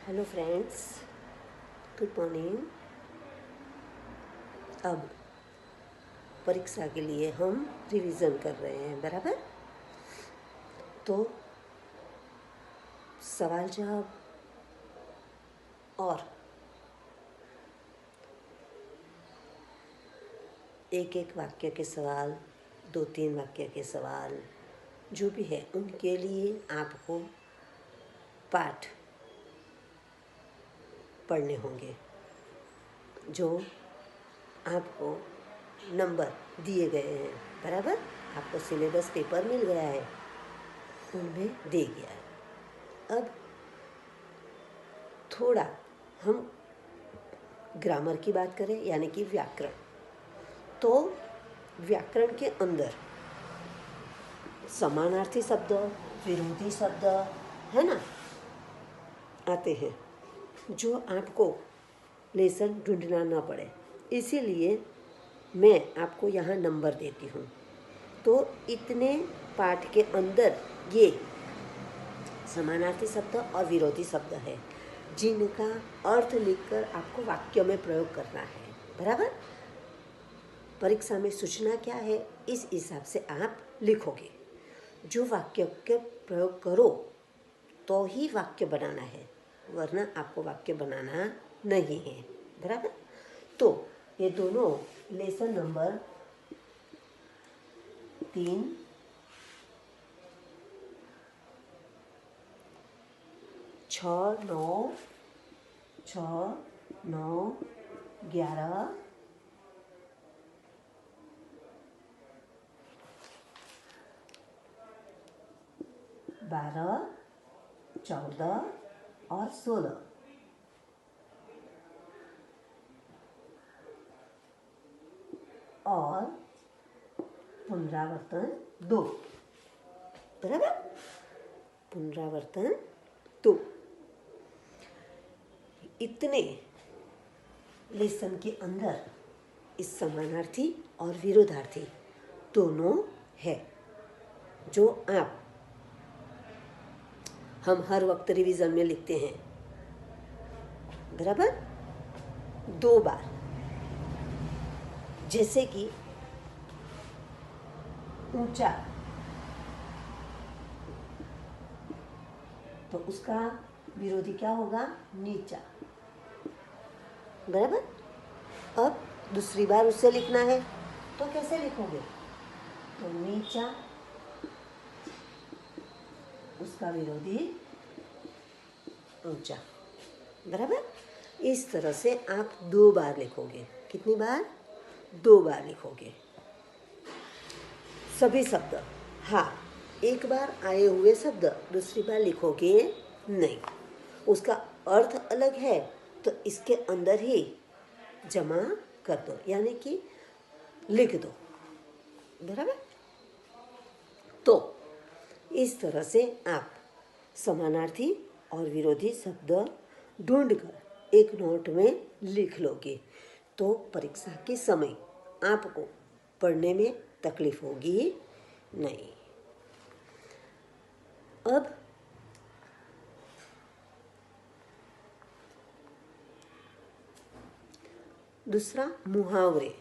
Hello friends, good morning. अब परीक्षा के लिए हम रिवीजन कर रहे हैं, बराबर। तो सवाल जवाब और एक एक वाक्य के सवाल, 2-3 वाक्य के सवाल जो भी है, उनके लिए आपको पाठ पढ़ने होंगे, जो आपको नंबर दिए गए हैं, बराबर। आपको सिलेबस पेपर मिल गया है, उनमें दे गया है। अब थोड़ा हम ग्रामर की बात करें, यानी कि व्याकरण। तो व्याकरण के अंदर समानार्थी शब्द, विरोधी शब्द, है ना, आते हैं, जो आपको लेसन ढूंढना ना पड़े। इसीलिए मैं आपको यहाँ नंबर देती हूँ। तो इतने पाठ के अंदर ये समानार्थी शब्द और विरोधी शब्द है, जिनका अर्थ लिखकर आपको वाक्य में प्रयोग करना है, बराबर। परीक्षा में सूचना क्या है, इस हिसाब से आप लिखोगे। जो वाक्य के प्रयोग करो तो ही वाक्य बनाना है, वरना आपको वाक्य बनाना नहीं है, बराबर। तो ये दोनों लेसन नंबर 3, 6, 9, 11, 12, 14 और 16 और पुनरावर्तन 2, बराबर। पुनरावर्तन 2, इतने लेसन के अंदर इस समानार्थी और विरोधार्थी दोनों है, जो हम हर वक्त रिवीजन में लिखते हैं, बराबर, 2 बार। जैसे कि ऊंचा, तो उसका विरोधी क्या होगा, नीचा, बराबर। अब दूसरी बार उससे लिखना है, तो कैसे लिखोगे, तो नीचा, उसका विरोधी ऊंचा, बराबर। इस तरह से आप 2 बार लिखोगे। कितनी बार, 2 बार लिखोगे सभी शब्द। हाँ, एक बार आए हुए शब्द दूसरी बार लिखोगे नहीं, उसका अर्थ अलग है, तो इसके अंदर ही जमा कर दो, यानी कि लिख दो, बराबर। तो इस तरह से आप समानार्थी और विरोधी शब्द ढूंढकर एक नोट में लिख लोगे, तो परीक्षा के समय आपको पढ़ने में तकलीफ होगी नहीं। अब दूसरा, मुहावरे।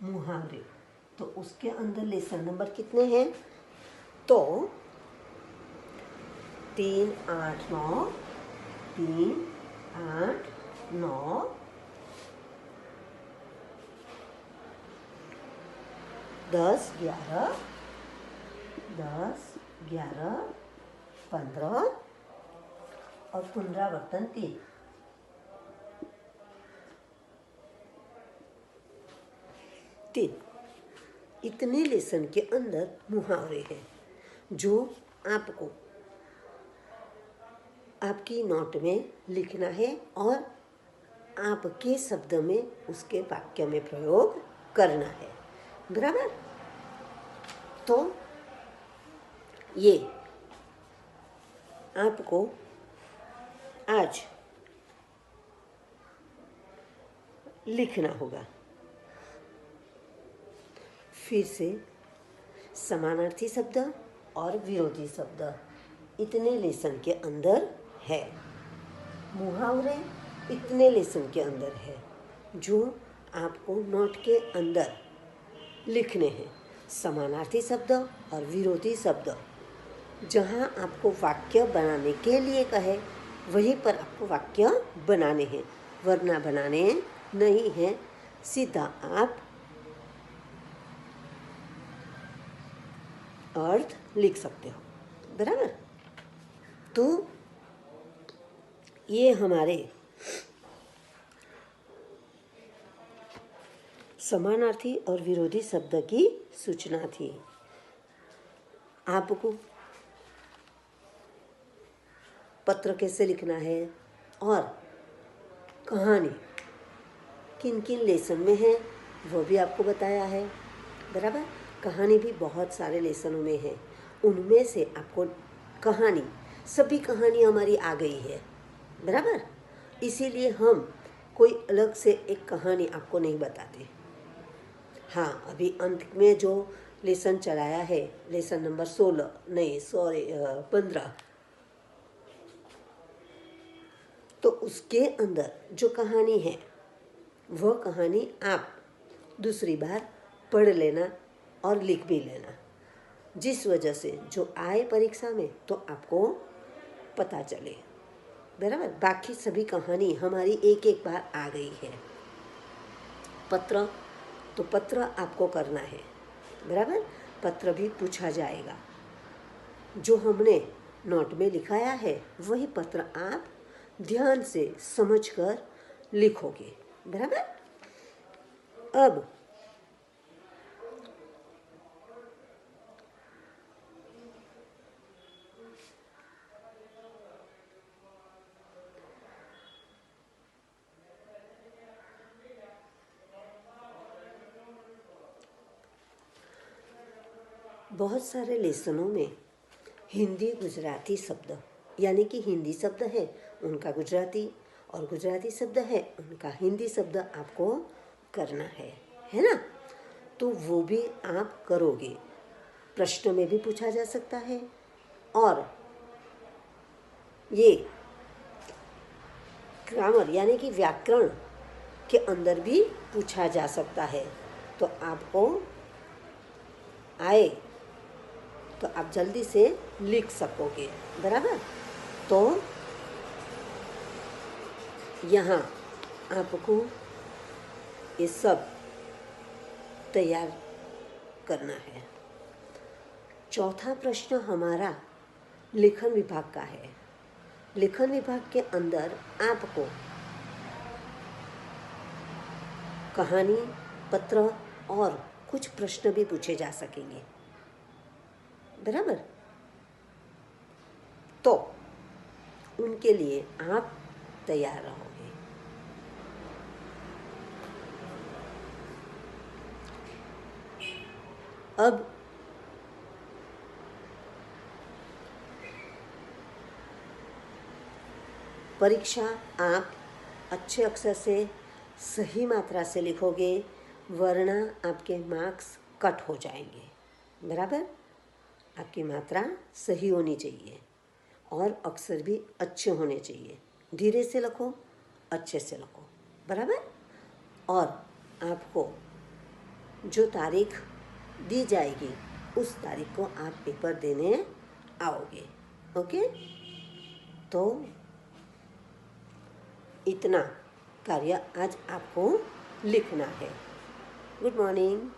मुहावरे, तो उसके अंदर लेसन नंबर कितने हैं, तो 3, 8, 9, 3, 8, 9, 10, 11, 10, 11, 15 और पुनरावर्तन 3। इतने लेसन के अंदर मुहावरे हैं, जो आपको आपकी नोट में लिखना है और आपके शब्द में उसके वाक्य में प्रयोग करना है, बराबर। तो ये आपको आज लिखना होगा। फिर से समानार्थी शब्द और विरोधी शब्द इतने लेसन के अंदर है। मुहावरे इतने लेसन के अंदर है जो आपको नोट के अंदर लिखने हैं। समानार्थी शब्द और विरोधी शब्द जहाँ आपको वाक्य बनाने के लिए कहे वहीं पर आपको वाक्य बनाने हैं, वरना बनाने नहीं हैं। सीधा आप अर्थ लिख सकते हो, बराबर। तो ये हमारे समानार्थी और विरोधी शब्द की सूचना थी। आपको पत्र कैसे लिखना है और कहानी किन किन लेसन में है वो भी आपको बताया है, बराबर। कहानी भी बहुत सारे लेसनों में है, उनमें से आपको कहानी, सभी कहानी हमारी आ गई है, बराबर। इसीलिए हम कोई अलग से एक कहानी आपको नहीं बताते। हाँ, अभी अंत में जो लेसन चलाया है, लेसन नंबर 16 नहीं 15, तो उसके अंदर जो कहानी है वह कहानी आप दूसरी बार पढ़ लेना और लिख भी लेना, जिस वजह से जो आए परीक्षा में तो आपको पता चले, बराबर। बाकी सभी कहानी हमारी एक एक बार आ गई है। पत्र तो पत्र आपको करना है, बराबर। पत्र भी पूछा जाएगा, जो हमने नोट में लिखाया है वही पत्र आप ध्यान से समझकर लिखोगे, बराबर। अब बहुत सारे लेसनों में हिंदी गुजराती शब्द, यानी कि हिंदी शब्द है उनका गुजराती और गुजराती शब्द है उनका हिंदी शब्द आपको करना है ना। तो वो भी आप करोगे, प्रश्न में भी पूछा जा सकता है और ये ग्रामर यानी कि व्याकरण के अंदर भी पूछा जा सकता है। तो आपको आए तो आप जल्दी से लिख सकोगे, बराबर। तो यहाँ आपको ये सब तैयार करना है। चौथा प्रश्न हमारा लेखन विभाग का है। लेखन विभाग के अंदर आपको कहानी, पत्र और कुछ प्रश्न भी पूछे जा सकेंगे, बराबर। तो उनके लिए आप तैयार रहोगे। अब परीक्षा आप अच्छे अक्षर से सही मात्रा से लिखोगे, वरना आपके मार्क्स कट हो जाएंगे, बराबर। आपकी मात्रा सही होनी चाहिए और अक्षर भी अच्छे होने चाहिए। धीरे से लिखो, अच्छे से लिखो, बराबर। और आपको जो तारीख दी जाएगी उस तारीख को आप पेपर देने आओगे, ओके। तो इतना कार्य आज आपको लिखना है। Good morning.